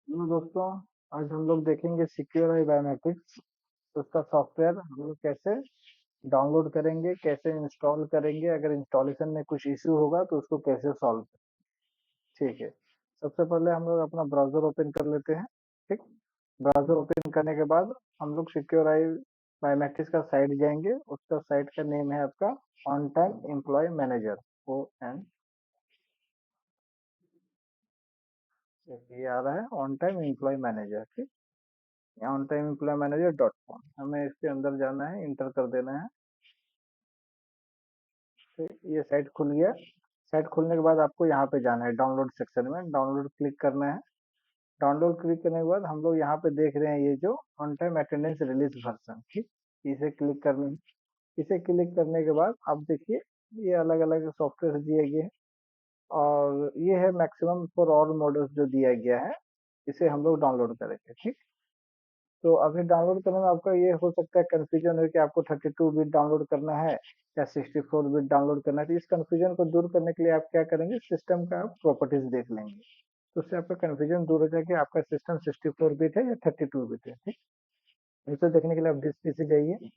Hello दोस्तों, आज हम लोग देखेंगे सिक्योर आई बायोमेट्रिक्स। तो उसका सॉफ्टवेयर हम लोग कैसे डाउनलोड करेंगे, कैसे इंस्टॉल करेंगे, अगर इंस्टॉलेशन में कुछ इश्यू होगा तो उसको कैसे सॉल्व करें। ठीक है। सबसे पहले हम लोग अपना ब्राउजर ओपन कर लेते हैं। ठीक। ब्राउजर ओपन करने के बाद हम लोग सिक्योर आई बायोमेट्रिक्स का साइट जाएंगे। उसका साइट का नेम है आपका on time employee manager. ON, ये आ रहा है ऑन टाइम एम्प्लॉय मैनेजर। ठीक। On time employee manager .com, हमें इसके अंदर जाना है, इंटर कर देना है। फिर ये साइट खुल गया। साइट खुलने के बाद आपको यहाँ पे जाना है, डाउनलोड सेक्शन में डाउनलोड क्लिक करना है। डाउनलोड क्लिक करने के बाद हम लोग यहाँ पे देख रहे हैं ये जो on time attendance release version. ठीक। इसे क्लिक करना है। इसे क्लिक करने के बाद आप देखिए ये अलग अलग सॉफ्टवेयर दिए गए हैं, और ये है मैक्सिमम फॉर ऑल मॉडल्स जो दिया गया है। इसे हम लोग डाउनलोड करेंगे। ठीक। तो अभी डाउनलोड करने में आपका ये हो सकता है कंफ्यूजन है कि आपको 32 बिट डाउनलोड करना है या 64 बिट डाउनलोड करना है। तो इस कंफ्यूजन को दूर करने के लिए आप क्या करेंगे, सिस्टम का आप प्रॉपर्टीज देख लेंगे। तो उससे आपका कंफ्यूजन दूर हो जाएगा, आपका सिस्टम 64 बिट है या 32 बिट है। ठीक। इसे देखने के लिए आप डिस्प्ले से जाइए,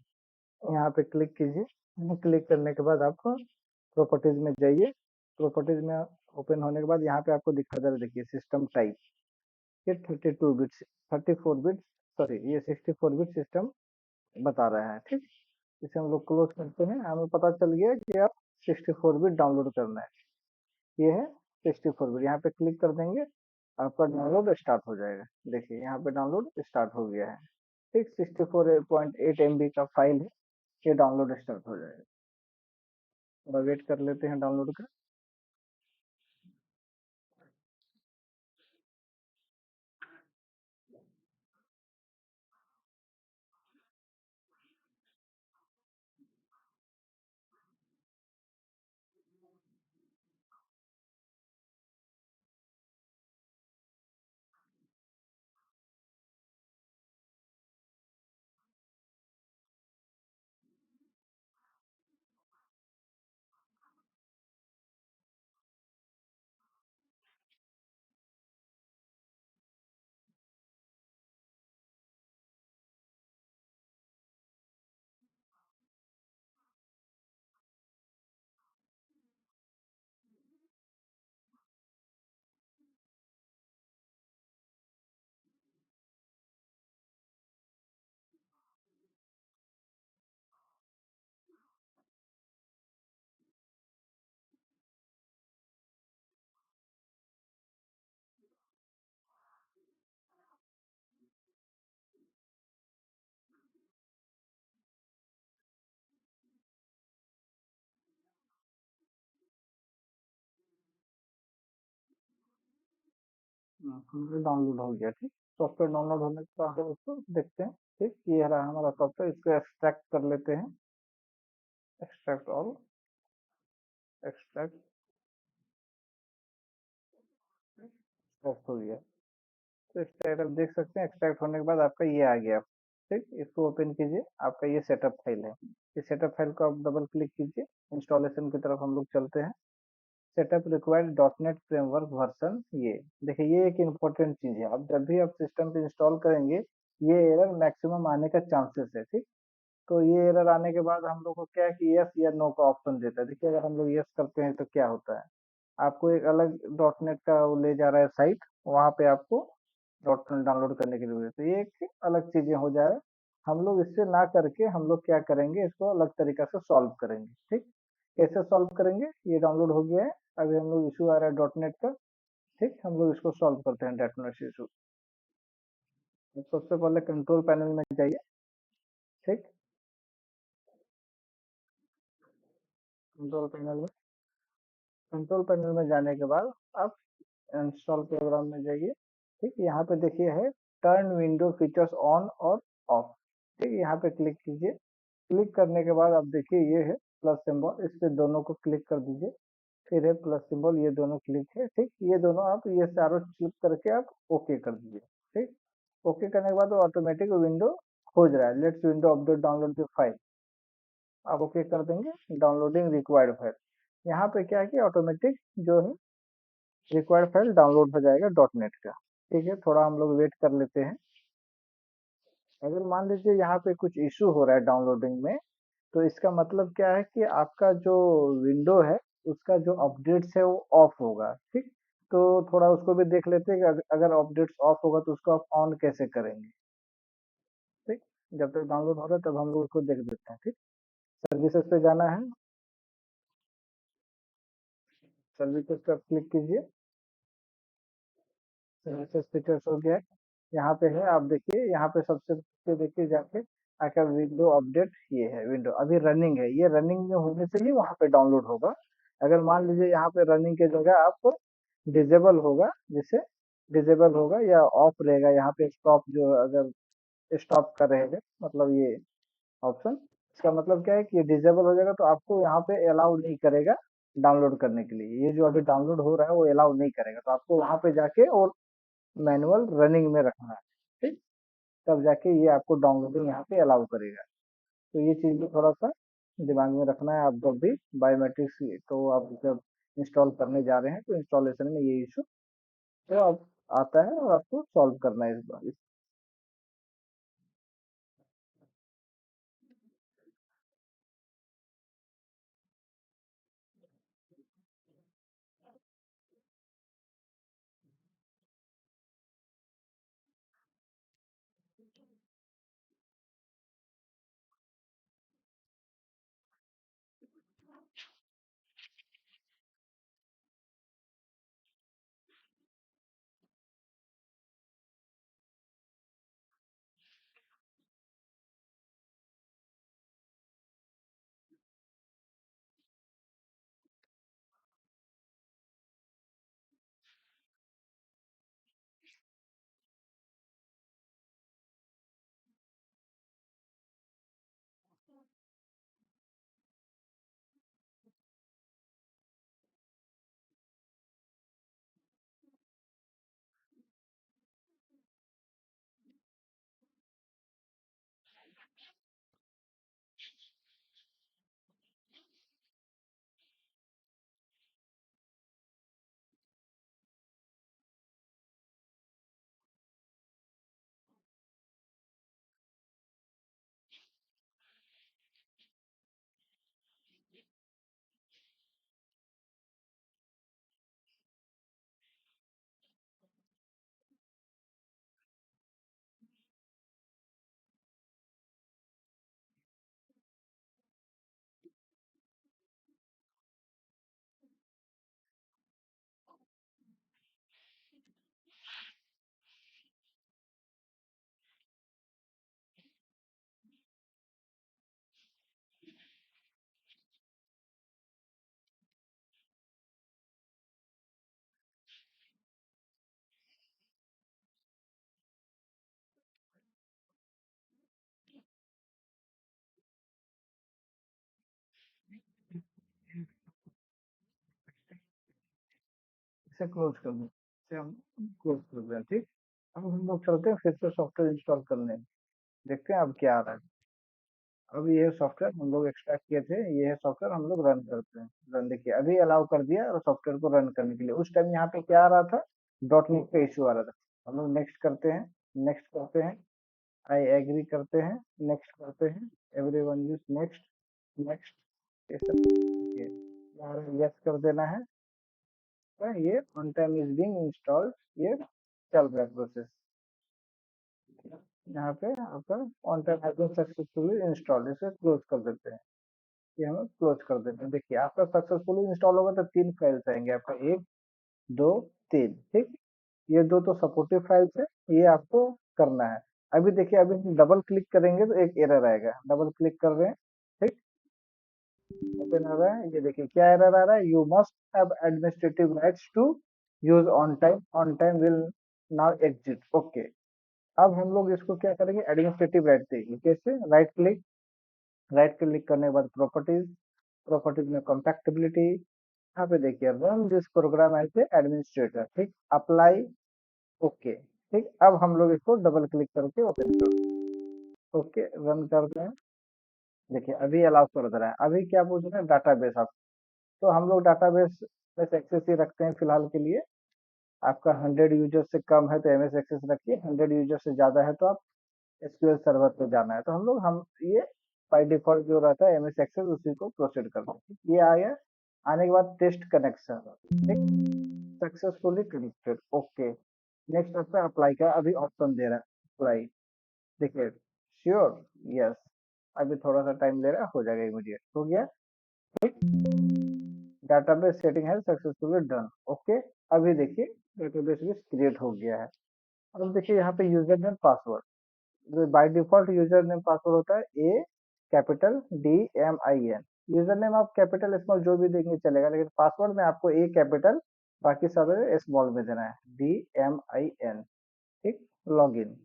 यहाँ पे क्लिक कीजिए। क्लिक करने के बाद आपको प्रॉपर्टीज में जाइए। प्रॉपर्टीज में ओपन होने के बाद यहाँ पे आपको दिखा दे रहा है, देखिए सिस्टम टाइप। ये 32 बिट, 34 बिट, सॉरी ये 64 बिट सिस्टम बता रहा है। ठीक। इसे हम लोग क्लोज करते हैं। हमें पता चल गया कि आप 64 बिट डाउनलोड करना है। ये है 64 बिट, यहाँ पे क्लिक कर देंगे, आपका डाउनलोड स्टार्ट हो जाएगा। देखिए यहाँ पे डाउनलोड स्टार्ट हो गया है। ठीक। 64.8 MB का फाइल है, ये डाउनलोड स्टार्ट हो जाएगा। थोड़ा वेट कर लेते हैं डाउनलोड का। डाउनलोड हो गया। ठीक। सॉफ्टवेयर डाउनलोड होने के बाद हम उसको देखते हैं। ठीक। ये रहा हमारा सॉफ्टवेयर, इसको एक्सट्रैक्ट कर लेते हैं। एक्सट्रैक्ट ऑल, एक्सट्रैक्ट, एक्सट्रैक्ट हो गया। तो एक्सट्रैक्ट आप देख सकते हैं, एक्सट्रैक्ट होने के बाद आपका ये आ गया। ठीक। इसको ओपन कीजिए, आपका ये सेटअप फाइल है। इस सेटअप फाइल को आप डबल क्लिक कीजिए। इंस्टॉलेशन की तरफ हम लोग चलते हैं। Setup required .NET framework version, ये देखिए ये एक इम्पोर्टेंट चीज है। अब जब भी आप सिस्टम पे इंस्टॉल करेंगे, ये एरर मैक्सिमम आने का चांसेस है। ठीक। तो ये एरर आने के बाद हम लोग को क्या है कि यस या नो का ऑप्शन देता है। देखिए अगर हम लोग यस करते हैं तो क्या होता है, आपको एक अलग .NET का वो ले जा रहा है साइट, वहाँ पे आपको .NET डाउनलोड करने के लिए। तो ये एक अलग चीजें हो जाए। हम लोग इससे ना करके हम लोग क्या करेंगे, इसको अलग तरीका से सॉल्व करेंगे। ठीक। कैसे सॉल्व करेंगे, ये डाउनलोड हो गया है। अभी हम लोग इशू आ रहा है .NET का। ठीक। हम लोग इसको सॉल्व करते हैं .NET इशू। सबसे पहले कंट्रोल पैनल में जाइए। ठीक। कंट्रोल पैनल में, कंट्रोल पैनल में जाने के बाद आप इंस्टॉल प्रोग्राम में जाइए। ठीक। यहाँ पे देखिए है टर्न विंडो फीचर्स ऑन और ऑफ। ठीक। यहाँ पे क्लिक कीजिए। क्लिक करने के बाद आप देखिए ये है प्लस सिंबल, इस पे दोनों को क्लिक कर दीजिए। फिर है प्लस सिंबल, ये दोनों क्लिक है। ठीक। ये दोनों आप ये चारों क्लिक करके आप ओके कर दीजिए। ठीक। ओके करने के बाद वो ऑटोमेटिक विंडो खोज रहा है, let's window update download the file. आप ओके कर देंगे, डाउनलोडिंग रिक्वायर्ड फाइल। यहाँ पे क्या है कि ऑटोमेटिक जो है रिक्वायर्ड फाइल डाउनलोड हो जाएगा .NET का। ठीक है, थोड़ा हम लोग वेट कर लेते हैं। अगर मान लीजिए यहाँ पे कुछ इशू हो रहा है डाउनलोडिंग में, तो इसका मतलब क्या है कि आपका जो विंडो है, उसका जो अपडेट्स है वो ऑफ होगा। ठीक, तो थोड़ा उसको भी देख लेते हैं कि अगर अपडेट्स ऑफ होगा तो उसको आप ऑन कैसे करेंगे। ठीक, जब तक डाउनलोड हो रहा है तब हम लोग उसको देख देते हैं। ठीक, सर्विसेज पे जाना है, सर्विसेज पे क्लिक कीजिए। सर्विसेज फीचर्स हो गया है, यहाँ पे है, आप देखिए यहाँ पे सबसे नीचे देखिए जाके आपका विंडो अपडेट, ये है विंडो अभी रनिंग है, ये रनिंग में होने से ही वहाँ पे डाउनलोड होगा। अगर मान लीजिए यहाँ पे रनिंग के जगह आप डिजेबल होगा, जैसे डिजेबल होगा या ऑफ रहेगा, यहाँ पे स्टॉप जो अगर स्टॉप का रहेगा, मतलब ये ऑप्शन, इसका मतलब क्या है कि ये डिजेबल हो जाएगा तो आपको यहाँ पे अलाउ नहीं करेगा डाउनलोड करने के लिए। ये जो अभी डाउनलोड हो रहा है वो अलाउ नहीं करेगा, तो आपको वहाँ पे जाके और मैनुअल रनिंग में रखना है। ठीक, तब जाके ये आपको डाउनलोडिंग यहाँ पे अलाउ करेगा। तो ये चीज़ भी थोड़ा सा दिमाग में रखना है आप जब भी बायोमेट्रिक्स तो आप जब इंस्टॉल करने जा रहे हैं तो इंस्टॉलेशन में ये इशू तो अब आता है और आपको सॉल्व करना है इस बार। इसे क्लोज कर दें, इसे हम क्लोज कर दें। ठीक, अब हम लोग चलते हैं फिर से सॉफ्टवेयर इंस्टॉल करने, देखते हैं अब क्या आ रहा है। अब ये सॉफ्टवेयर हम लोग एक्सट्रैक्ट किए थे, ये है सॉफ्टवेयर, हम लोग रन करते हैं। रन देखिए अभी अलाउ कर दिया और सॉफ्टवेयर को रन करने के लिए। उस टाइम यहाँ पे क्या आ रहा था, डॉट नेट पे इशू आ रहा था। हम लोग नेक्स्ट करते हैं, नेक्स्ट करते हैं, आई एग्री करते हैं, नेक्स्ट करते हैं, एवरीवन यूज नेक्स्ट, नेक्स्ट, ये सब यस कर देना है। ये on time is being installed, ये चल रहा है प्रोसेस। यहाँ पे आपका on time has been successfully installed, इसे क्लोज कर देते हैं। ये हम क्लोज कर देते हैं। देखिए आपका सक्सेसफुली इंस्टॉल होगा तो 3 फाइल्स आएंगे आपका, 1 2 3। ठीक, ये 2 तो सपोर्टिव फाइल्स है, ये आपको करना है। अभी देखिए अभी हम डबल क्लिक करेंगे तो एक एरर आएगा, डबल क्लिक कर रहे हैं। ठीक, ओपन हो रहा है, ये देखिए क्या एरर आ रहा है, you must have administrative rights to use on time will now exit. Okay, अब हम लोग इसको क्या करेंगे, एडमिनिस्ट्रेटिव राइट देंगे। कैसे, राइट क्लिक, राइट क्लिक करने के बाद प्रॉपर्टीज, प्रॉपर्टीज में कॉम्पैक्टिबिलिटी, यहाँ पे देखिए run this program as a administrator. ठीक, अप्लाई, ओके। ठीक, अब हम लोग इसको डबल क्लिक करके ओपन कर, ओके रन करते हैं। देखिए अभी अलाउ कर दे रहा है। अभी क्या पूछ रहे हैं, डाटाबेस आप, तो हम लोग डाटाबेस में एक्सेस ही रखते हैं फिलहाल के लिए। आपका 100 यूजर से कम है तो एमएस एक्सेस रखिए, 100 यूजर से ज़्यादा है तो आप एसक्यूएल सर्वर पे जाना है, तो हम ये बाय डिफ़ॉल्ट जो रहता है एमएस एक्सेस उसी को प्रोसीड करते हैं। ये आ गया, आने के बाद टेस्ट कनेक्शन, ठीक, सक्सेसफुली कनेक्टेड, ओके। नेक्स्ट आपका अप्लाई का अभी ऑप्शन दे रहा है, अप्लाई, देखिए, श्योर, यस, अभी थोड़ा सा टाइम ले रहा है, हो जाएगा इमीडिएट, हो गया, डाटाबेस सेटिंग है सक्सेसफुली डन, ओके। अभी देखिए डेटाबेस भी क्रिएट हो गया है। अब देखिए यहाँ पे यूजर नेम पासवर्ड, जो by default user name password होता है A capital D M I N. User name आप कैपिटल स्मॉल जो भी देंगे चलेगा, लेकिन पासवर्ड में आपको ए कैपिटल, बाकी सब स्मॉल में देना है, डी एम आई एन, ठीक। लॉगिन,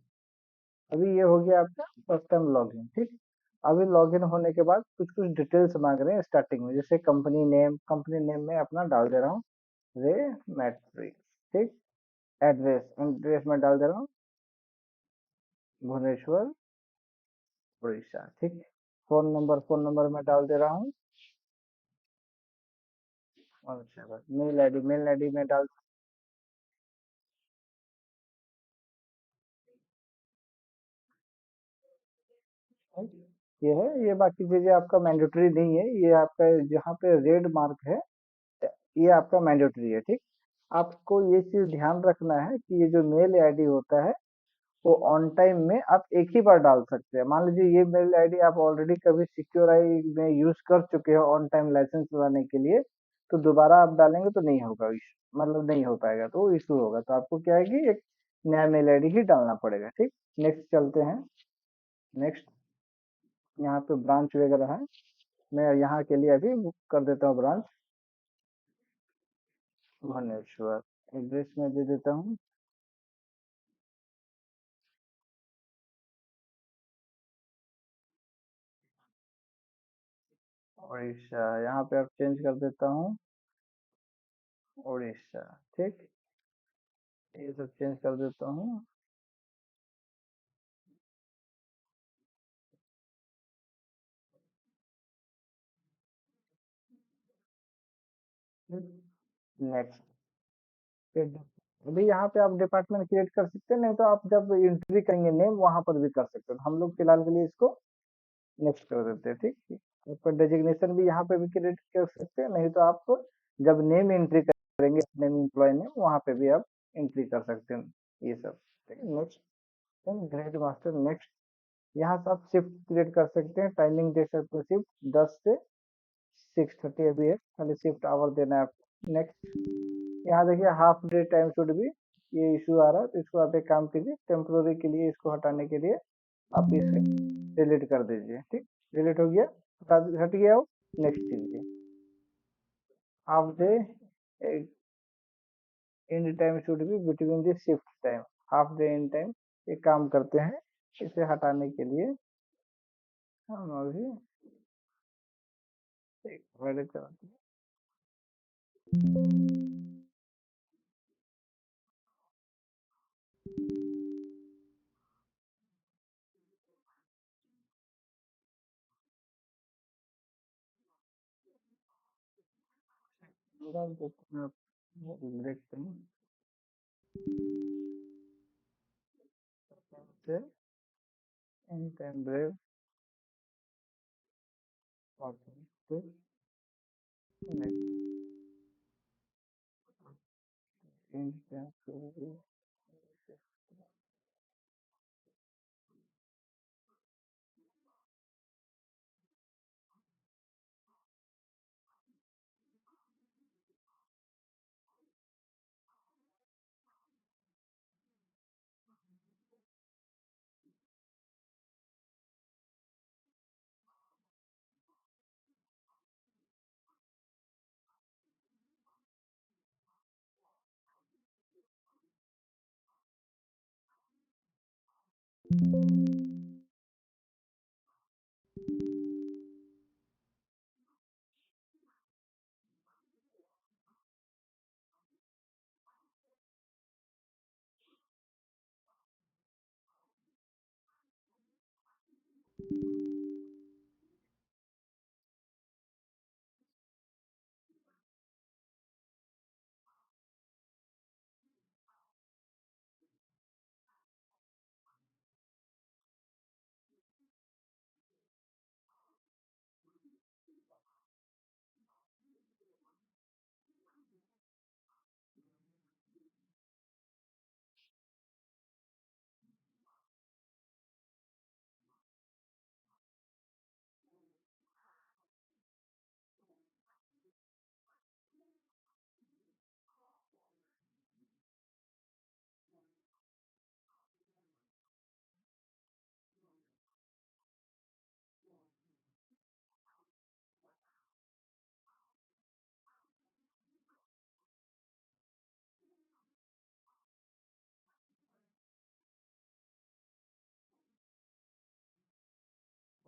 अभी ये हो गया आपका फर्स्ट टाइम लॉगिन, ठीक। अभी लॉगिन होने के बाद कुछ कुछ डिटेल्स मांग रहे हैं स्टार्टिंग में, जैसे कंपनी नेम में अपना डाल दे रहा हूँ रे मैट्रिक्स, ठीक। एड्रेस में डाल दे रहा हूँ भुवनेश्वर उड़ीसा, ठीक। फोन नंबर में डाल दे रहा हूँ, अच्छा बस मेल आईडी में डाल, ये है, ये बाकी चीजें आपका मैंडेटरी नहीं है, ये आपका जहाँ पे रेड मार्क है ये आपका मैंडेटरी है, ठीक। आपको ये चीज ध्यान रखना है कि ये जो मेल आईडी होता है वो ऑन टाइम में आप एक ही बार डाल सकते हैं। मान लीजिए ये मेल आईडी आप ऑलरेडी कभी सिक्योर आई में यूज कर चुके हो ऑन टाइम लाइसेंस लगाने के लिए, तो दोबारा आप डालेंगे तो नहीं होगा, मतलब नहीं हो पाएगा, तो इशू होगा, तो आपको क्या है कि एक नया मेल आईडी ही डालना पड़ेगा, ठीक। नेक्स्ट चलते हैं, नेक्स्ट यहाँ पे ब्रांच वगैरह है, मैं यहाँ के लिए अभी बुक कर देता हूँ ब्रांच भुवनेश्वर, एड्रेस में दे देता हूँ उड़ीसा, यहाँ पे आप चेंज कर देता हूँ उड़ीसा, ठीक। ये सब चेंज कर देता हूँ, नेक्स्ट। अभी यहाँ पे आप डिपार्टमेंट क्रिएट कर सकते हैं, नहीं तो आप जब एंट्री करेंगे नेम वहां पर भी कर सकते हैं, हम लोग फिलहाल के लिए इसको नेक्स्ट कर देते हैं, ठीक। आपका डेजिग्नेशन भी यहाँ पे भी क्रिएट कर सकते हैं, नहीं तो आप जब नेम एंट्री करेंगे नेम एम्प्लॉय नेम वहां पे भी आप एंट्री कर सकते हैं, ये सब, ठीक है। Next, grade master, next. यहाँ से आप शिफ्ट क्रिएट कर सकते हैं, टाइमिंग दे सकते हैं, शिफ्ट 10 से 6:30 अभी है, खाली शिफ्ट आवर देना है आपको, नेक्स्ट। यहाँ देखिए हाफ डे टाइम शुड भी, ये इशू आ रहा है, तो इसको आप एक काम कीजिए, टेम्पोररी के लिए इसको हटाने के लिए आप इसे डिलीट कर दीजिए, ठीक। डिलीट हो गया, हट गया वो। नेक्स्ट कीजिए, half day end time should be between the shift time, half day end time, एक काम करते हैं, इसे हटाने के लिए हम अभी एक वर्ड करते हैं, देखते हैं, एंड टाइम ब्रेक, नेक्स्ट,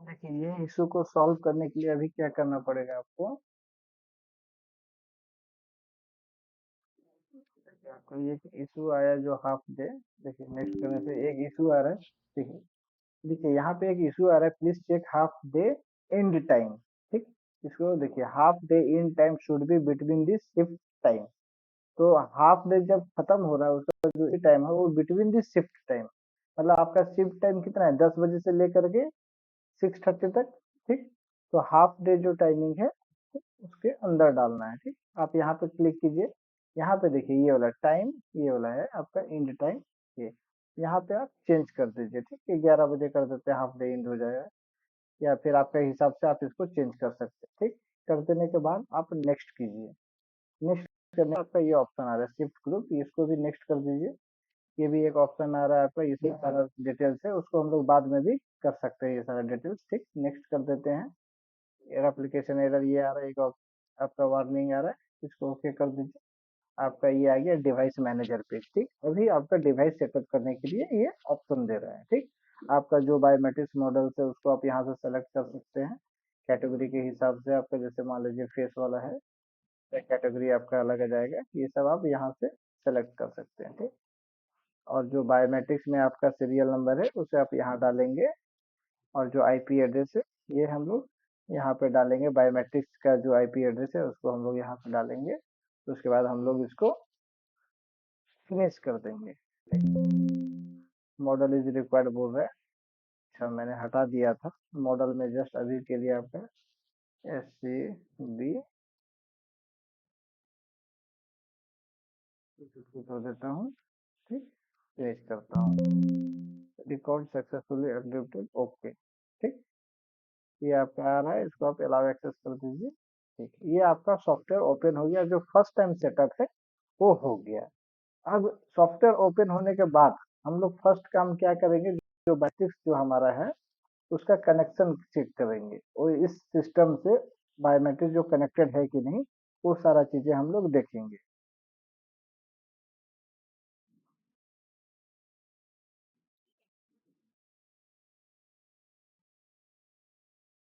देखिए ये इशू को सॉल्व करने के लिए अभी क्या करना पड़ेगा आपको। देखिए आपको ये इशू आया जो हाफ डे। देखिए नेक्स्ट करने से एक इशू आ रहा है। देखिए देखिए यहाँ पे एक इशू आ रहा है, please check half day end time. ठीक, इसको देखिए half day in time should be between this shift time. तो हाफ डे जब खत्म हो रहा है उसका जो टाइम है वो बिटवीन दिस शिफ्ट टाइम, मतलब आपका शिफ्ट टाइम कितना है 10 बजे से लेकर के 6:30 तक। ठीक, तो हाफ डे जो टाइमिंग है उसके अंदर डालना है। ठीक, आप यहाँ पे क्लिक कीजिए। यहाँ पे देखिए ये वाला टाइम, ये वाला है आपका एंड टाइम। ये यहाँ पे आप चेंज कर दीजिए। ठीक है, 11 बजे कर देते हैं, हाफ डे एंड हो जाएगा। या फिर आपके हिसाब से आप इसको चेंज कर सकते हैं। ठीक, कर देने के बाद आप नेक्स्ट कीजिए। नेक्स्ट करने में आपका ये ऑप्शन आ रहा है शिफ्ट ग्रुप, इसको भी नेक्स्ट कर दीजिए। ये भी एक ऑप्शन आ रहा है आपका, इसमें सारा डिटेल्स है, उसको हम लोग बाद में भी कर सकते हैं ये सारा डिटेल्स। ठीक, नेक्स्ट कर देते हैं। एरर एप्लीकेशन एरर ये आ रहा है, एक आपका वार्निंग आ रहा है, इसको ओके कर दीजिए। आपका ये आ गया डिवाइस मैनेजर पेज। ठीक, अभी आपका डिवाइस सेटअप करने के लिए ये ऑप्शन दे रहा है। ठीक, आपका जो बायोमेट्रिक्स मॉडल है उसको आप यहाँ से सेलेक्ट कर सकते हैं कैटेगरी के हिसाब से। आपका जैसे मान लीजिए फेस वाला है, कैटेगरी आपका अलग आ जाएगा, ये सब आप यहाँ से सेलेक्ट कर सकते हैं। ठीक, और जो बायोमेट्रिक्स में आपका सीरियल नंबर है उसे आप यहाँ डालेंगे, और जो आईपी एड्रेस है ये हम लोग यहाँ पे डालेंगे। बायोमेट्रिक्स का जो आईपी एड्रेस है उसको हम लोग यहाँ पे डालेंगे। तो उसके बाद हम लोग इसको फिनिश कर देंगे। मॉडल इज रिक्वायर्ड बोल रहा है। अच्छा मैंने हटा दिया था मॉडल में, जस्ट अभी के लिए आपका SCB कर देता हूँ। ठीक, फिनिश करता हूँ। Record successfully updated, okay. ठीक, ये आपका आ रहा है, इसको आप अलाउ एक्सेस कर दीजिए। ठीक, ये आपका सॉफ्टवेयर ओपन हो गया, जो फर्स्ट टाइम सेटअप है वो हो गया। अब सॉफ्टवेयर ओपन होने के बाद हम लोग फर्स्ट काम क्या करेंगे, जो बायोमेट्रिक्स जो हमारा है उसका कनेक्शन चेक करेंगे, और इस सिस्टम से बायोमेट्रिक जो कनेक्टेड है कि नहीं वो सारा चीजें हम लोग देखेंगे।